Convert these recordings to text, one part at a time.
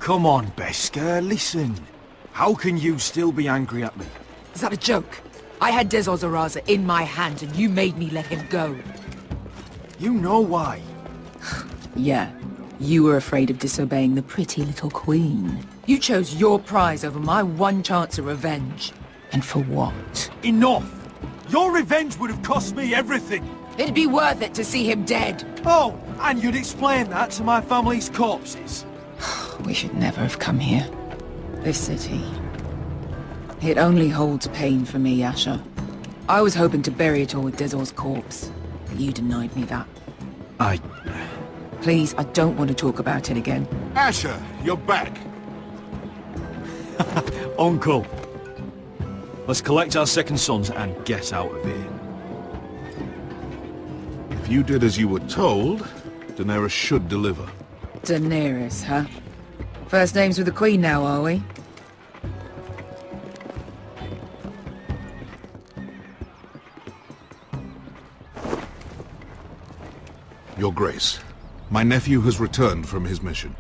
come on, Beskar, listen. How can you still be angry at me? Is that a joke? I had Des Ozaraza in my hand and you made me let him go. You know why. Yeah, you were afraid of disobeying the pretty little queen. You chose your prize over my one chance of revenge. And for what? Enough! Your revenge would have cost me everything! It'd be worth it to see him dead. Oh, and you'd explain that to my family's corpses? We should never have come here. This city. It only holds pain for me, Asher. I was hoping to bury it all with Dezor's corpse, but you denied me that. Please, I don't want to talk about it again. Asher, you're back. Uncle. Let's collect our second sons and get out of here. If you did as you were told, Daenerys should deliver. Daenerys, huh? First names with the Queen now, are we? Your Grace, my nephew has returned from his mission.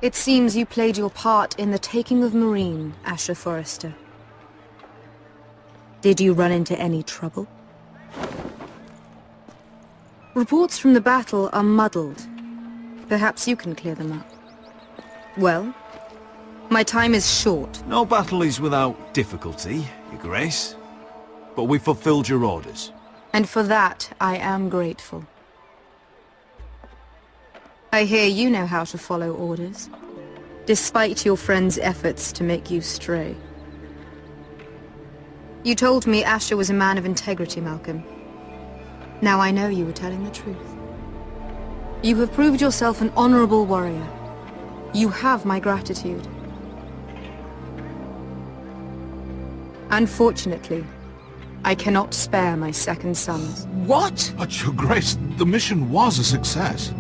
It seems you played your part in the taking of Meereen, Asher Forrester. Did you run into any trouble? Reports from the battle are muddled. Perhaps you can clear them up. Well, my time is short. No battle is without difficulty, Your Grace. But we fulfilled your orders. And for that, I am grateful. I hear you know how to follow orders, despite your friend's efforts to make you stray. You told me Asher was a man of integrity, Malcolm. Now I know you were telling the truth. You have proved yourself an honorable warrior. You have my gratitude. Unfortunately, I cannot spare my second sons. What? But Your Grace, the mission was a success.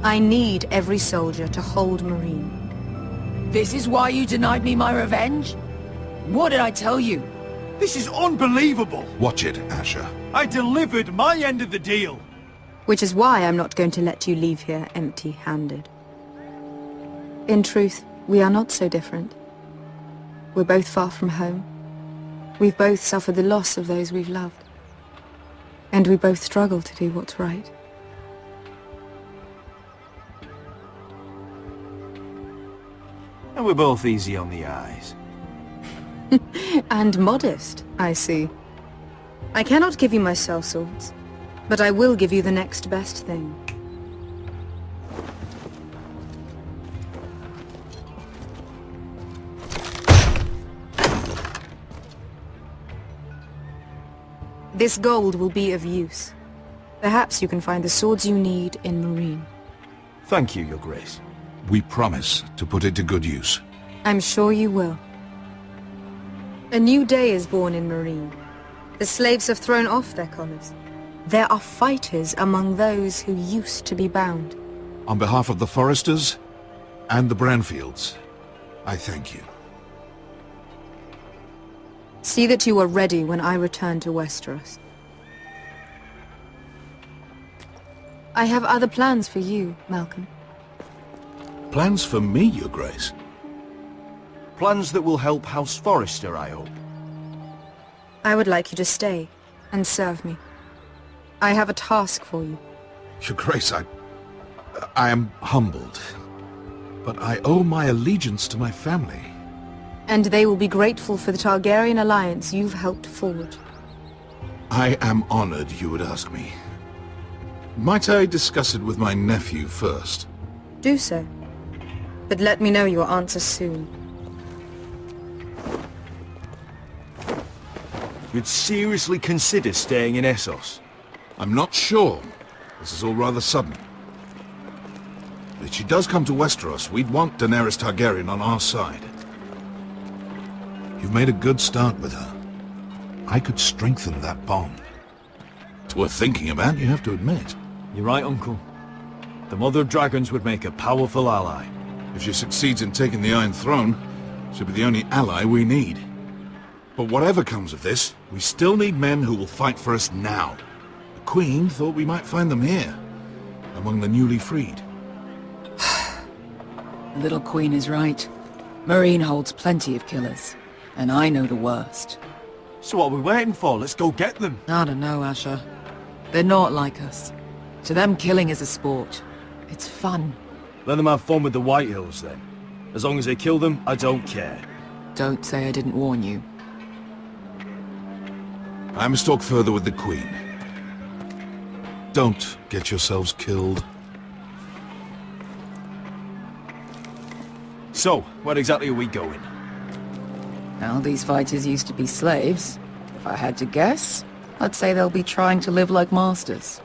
I need every soldier to hold Meereen. This is why you denied me my revenge? What did I tell you? This is unbelievable! Watch it, Asher. I delivered my end of the deal! Which is why I'm not going to let you leave here empty-handed. In truth, we are not so different. We're both far from home. We've both suffered the loss of those we've loved. And we both struggle to do what's right. And we're both easy on the eyes. And modest, I see. I cannot give you my sellswords, but I will give you the next best thing. This gold will be of use. Perhaps you can find the swords you need in Meereen. Thank you, Your Grace. We promise to put it to good use. I'm sure you will. A new day is born in Meereen. The slaves have thrown off their collars. There are fighters among those who used to be bound. On behalf of the Forresters and the Branfields, I thank you. See that you are ready when I return to Westeros. I have other plans for you, Malcolm. Plans for me, Your Grace? Plans that will help House Forrester, I hope. I would like you to stay and serve me. I have a task for you. Your Grace, I am humbled, but I owe my allegiance to my family. And they will be grateful for the Targaryen alliance you've helped forge. I am honored you would ask me. Might I discuss it with my nephew first? Do so. But let me know your answer soon. You'd seriously consider staying in Essos? I'm not sure. This is all rather sudden. If she does come to Westeros, we'd want Daenerys Targaryen on our side. You've made a good start with her. I could strengthen that bond. It's worth thinking about, you have to admit. You're right, Uncle. The Mother of Dragons would make a powerful ally. If she succeeds in taking the Iron Throne, she'll be the only ally we need. But whatever comes of this, we still need men who will fight for us now. The Queen thought we might find them here, among the newly freed. The little queen is right. Marine holds plenty of killers, and I know the worst. So what are we waiting for? Let's go get them. I don't know, Asher. They're not like us. To them, killing is a sport. It's fun. Let them have fun with the White Hills, then. As long as they kill them, I don't care. Don't say I didn't warn you. I must talk further with the Queen. Don't get yourselves killed. So, where exactly are we going? Now, these fighters used to be slaves. If I had to guess, I'd say they'll be trying to live like masters.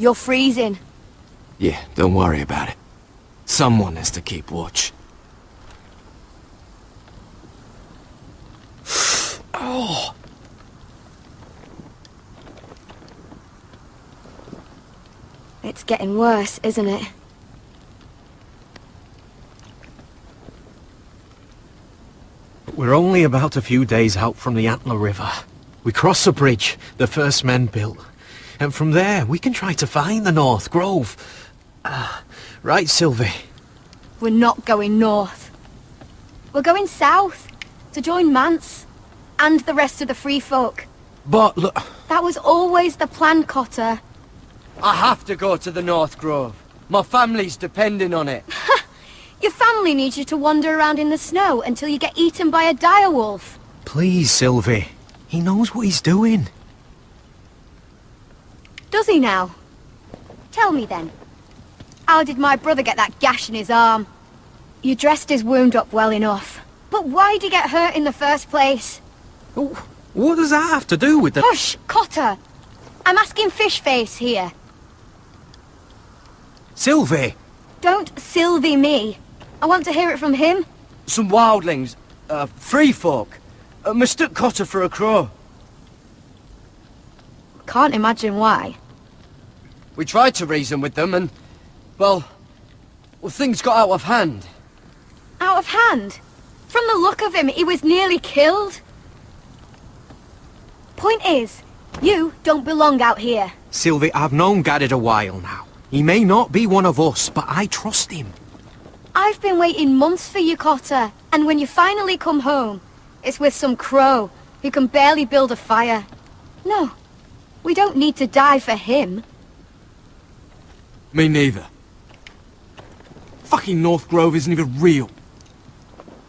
You're freezing. Yeah, don't worry about it. Someone has to keep watch. Oh! It's getting worse, isn't it? We're only about a few days out from the Antler River. We cross a bridge the first men built. And from there, we can try to find the North Grove. Right, Sylvie? We're not going north. We're going south, to join Mance, and the rest of the free folk. But look... That was always the plan, Cotter. I have to go to the North Grove. My family's depending on it. Your family needs you to wander around in the snow until you get eaten by a direwolf. Please, Sylvie. He knows what he's doing. Does he now? Tell me then. How did my brother get that gash in his arm? You dressed his wound up well enough. But why'd he get hurt in the first place? Oh, what does that have to do with the... Hush, Cotter! I'm asking Fishface here. Sylvie! Don't Sylvie me. I want to hear it from him. Some wildlings, free folk, mistook Cotter for a crow. Can't imagine why. We tried to reason with them and, well, things got out of hand. Out of hand? From the look of him, he was nearly killed. Point is, you don't belong out here. Sylvie, I've known Garrett a while now. He may not be one of us, but I trust him. I've been waiting months for you, Cotter, and when you finally come home, it's with some crow who can barely build a fire. No, we don't need to die for him. Me neither. Fucking North Grove isn't even real.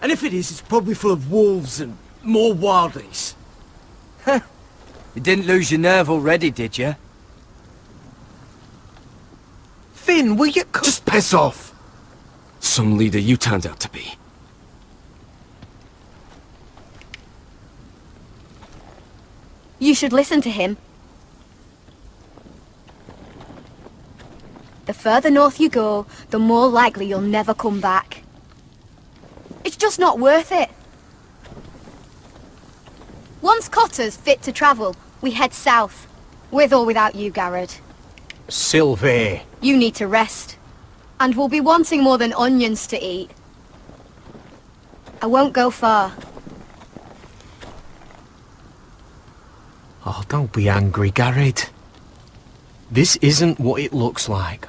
And if it is, it's probably full of wolves and more wildlings. You didn't lose your nerve already, did you? Finn, will you... Just piss off! Some leader you turned out to be. You should listen to him. The further north you go, the more likely you'll never come back. It's just not worth it. Once Cotter's fit to travel, we head south. With or without you, Garrett. Sylvie. You need to rest. And we'll be wanting more than onions to eat. I won't go far. Oh, don't be angry, Garrett. This isn't what it looks like.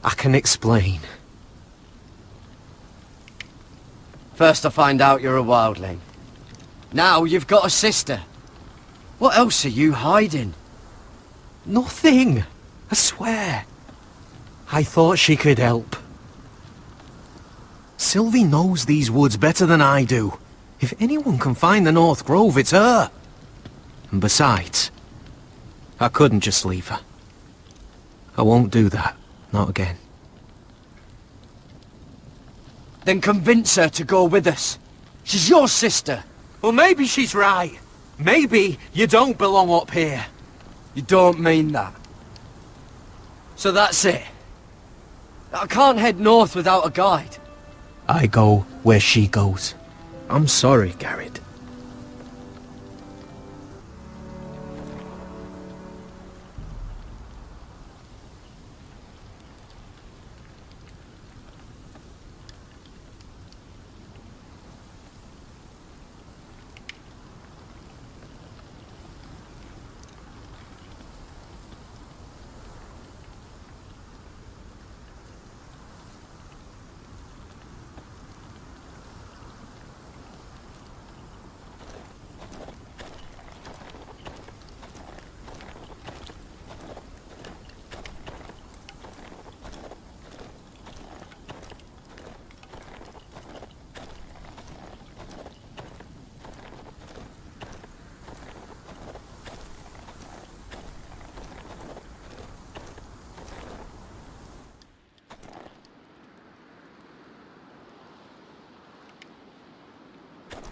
I can explain. First I find out you're a wildling. Now you've got a sister. What else are you hiding? Nothing. I swear. I thought she could help. Sylvie knows these woods better than I do. If anyone can find the North Grove, it's her. And besides, I couldn't just leave her. I won't do that. Not again. Then convince her to go with us. She's your sister. Well, maybe she's right. Maybe you don't belong up here. You don't mean that. So that's it. I can't head north without a guide. I go where she goes. I'm sorry, Garrett.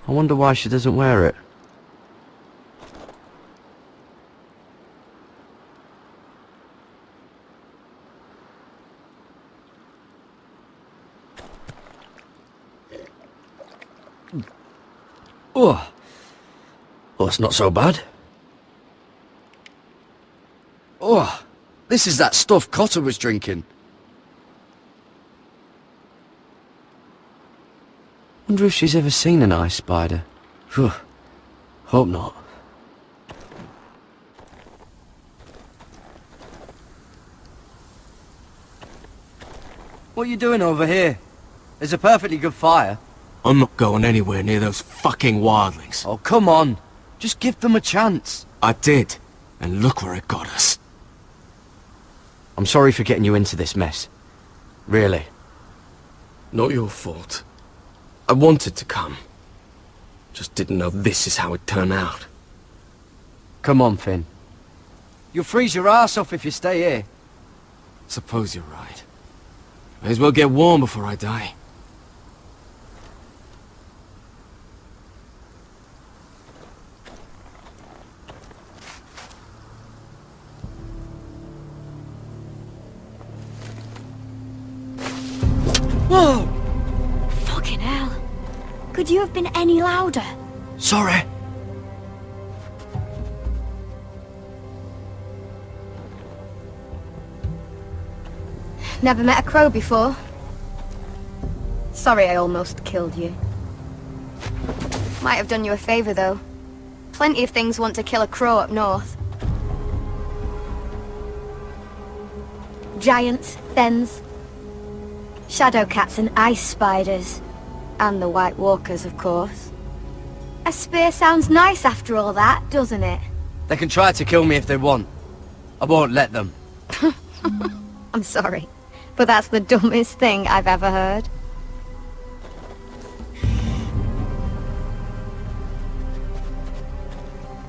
I wonder why she doesn't wear it. Oh. Well, it's not so bad. Oh, this is that stuff Cotter was drinking. Wonder if she's ever seen an ice spider. Phew. Hope not. What are you doing over here? There's a perfectly good fire. I'm not going anywhere near those fucking wildlings. Oh, come on. Just give them a chance. I did, and look where it got us. I'm sorry for getting you into this mess. Really. Not your fault. I wanted to come. Just didn't know this is how it'd turn out. Come on, Finn. You'll freeze your ass off if you stay here. Suppose you're right. May as well get warm before I die. Whoa! Fucking hell. Could you have been any louder? Sorry. Never met a crow before. Sorry I almost killed you. Might have done you a favour though. Plenty of things want to kill a crow up north. Giants, thens, shadow cats and ice spiders. And the White Walkers, of course. A spear sounds nice after all that, doesn't it? They can try to kill me if they want. I won't let them. I'm sorry, but that's the dumbest thing I've ever heard.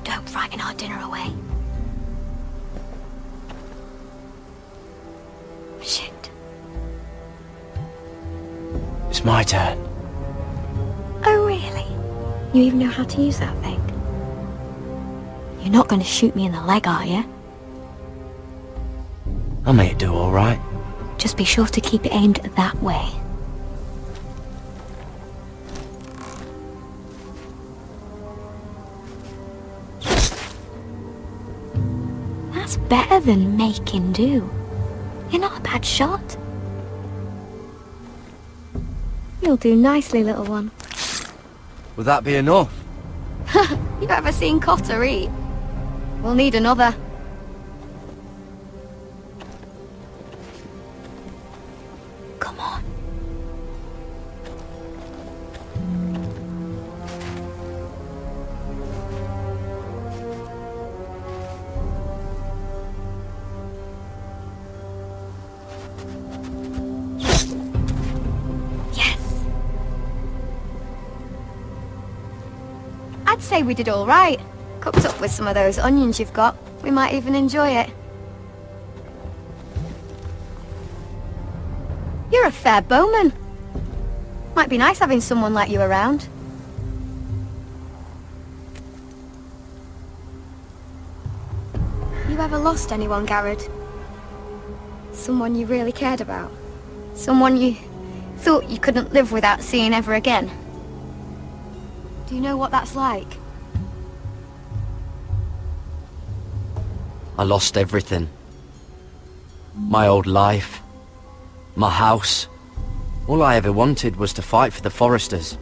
Don't frighten our dinner away. Shit. It's my turn. Oh, really? You even know how to use that thing? You're not going to shoot me in the leg, are you? I may do all right. Just be sure to keep it aimed that way. That's better than making do. You're not a bad shot. You'll do nicely, little one. Would that be enough? You ever seen Cotter eat? We'll need another. Come on. Yes. I'd say we did all right. Cooked up with some of those onions you've got. We might even enjoy it. You're a fair bowman. Might be nice having someone like you around. You ever lost anyone, Garrett? Someone you really cared about? Someone you thought you couldn't live without seeing ever again? Do you know what that's like? I lost everything. My old life. My house. All I ever wanted was to fight for the Foresters.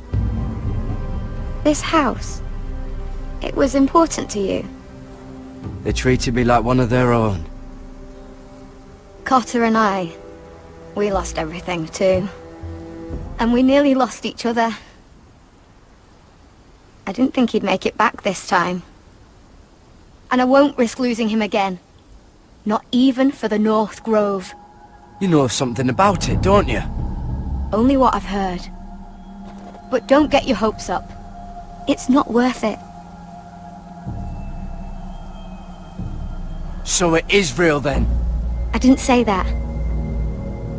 This house, it was important to you. They treated me like one of their own. Cotter and I, we lost everything too. And we nearly lost each other. I didn't think he'd make it back this time. And I won't risk losing him again. Not even for the North Grove. You know something about it, don't you? Only what I've heard. But don't get your hopes up. It's not worth it. So it is real then? I didn't say that.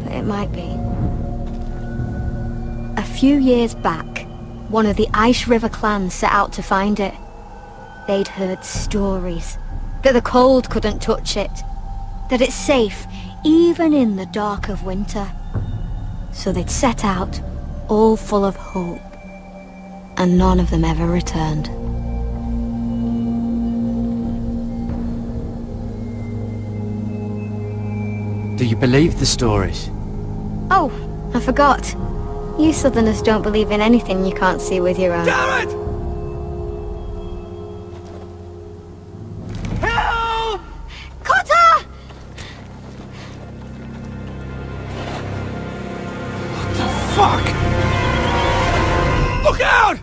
But it might be. A few years back, one of the Ice River clans set out to find it. They'd heard stories. That the cold couldn't touch it. That it's safe, even in the dark of winter. So they'd set out, all full of hope. And none of them ever returned. Do you believe the stories? Oh, I forgot. You Southerners don't believe in anything you can't see with your own. Garrett! Help! Cotter! What the fuck? Look out!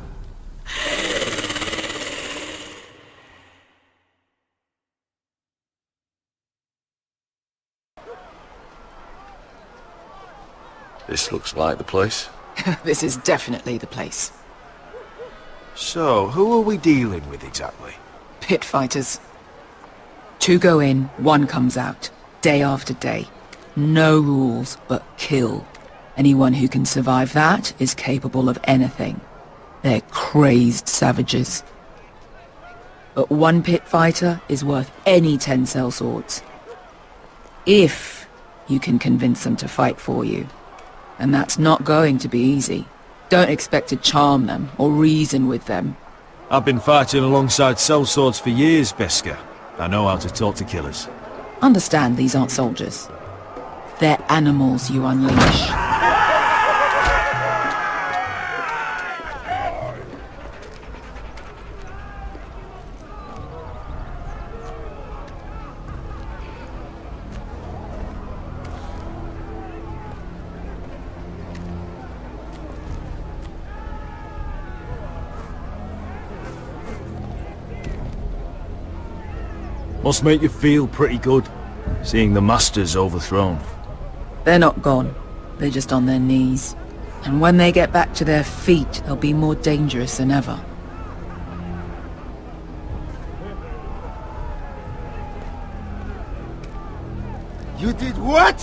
This looks like the place. This is definitely the place. So, who are we dealing with exactly? Pit fighters. 2 go in, 1 comes out. Day after day. No rules, but kill. Anyone who can survive that is capable of anything. They're crazed savages. But 1 pit fighter is worth any 10 sellswords. If you can convince them to fight for you. And that's not going to be easy. Don't expect to charm them or reason with them. I've been fighting alongside sellswords for years, Beska. I know how to talk to killers. Understand these aren't soldiers. They're animals you unleash. Must make you feel pretty good, seeing the Masters overthrown. They're not gone. They're just on their knees. And when they get back to their feet, they'll be more dangerous than ever. You did what?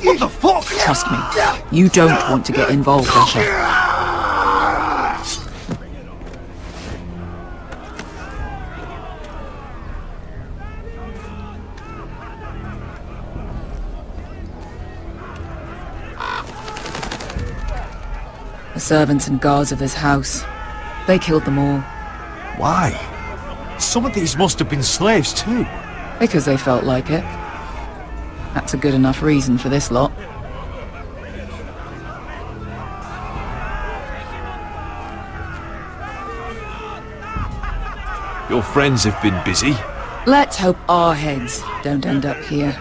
What the fuck? Trust me, you don't want to get involved, Asher. The servants and guards of this house, they killed them all. Why? Some of these must have been slaves too. Because they felt like it. That's a good enough reason for this lot. Your friends have been busy. Let's hope our heads don't end up here.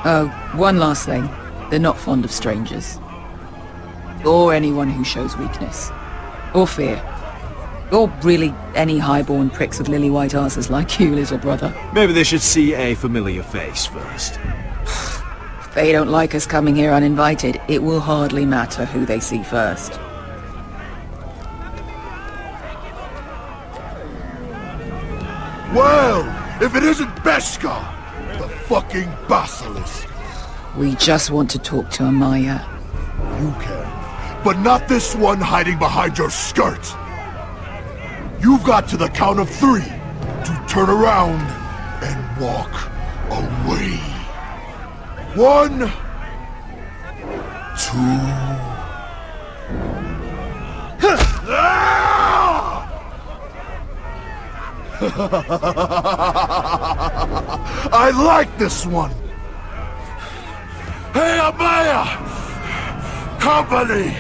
Oh, one last thing. They're not fond of strangers. Or anyone who shows weakness. Or fear. Or really any highborn pricks with lily white asses like you, little brother. Maybe they should see a familiar face first. They don't like us coming here uninvited. It will hardly matter who they see first. Well, if it isn't Beskar, the fucking basilisk. We just want to talk to Amaya. You can, but not this one hiding behind your skirt. You've got to the count of 3 to turn around and walk away. 1, 2... I like this one. Hey, Amaya! Company!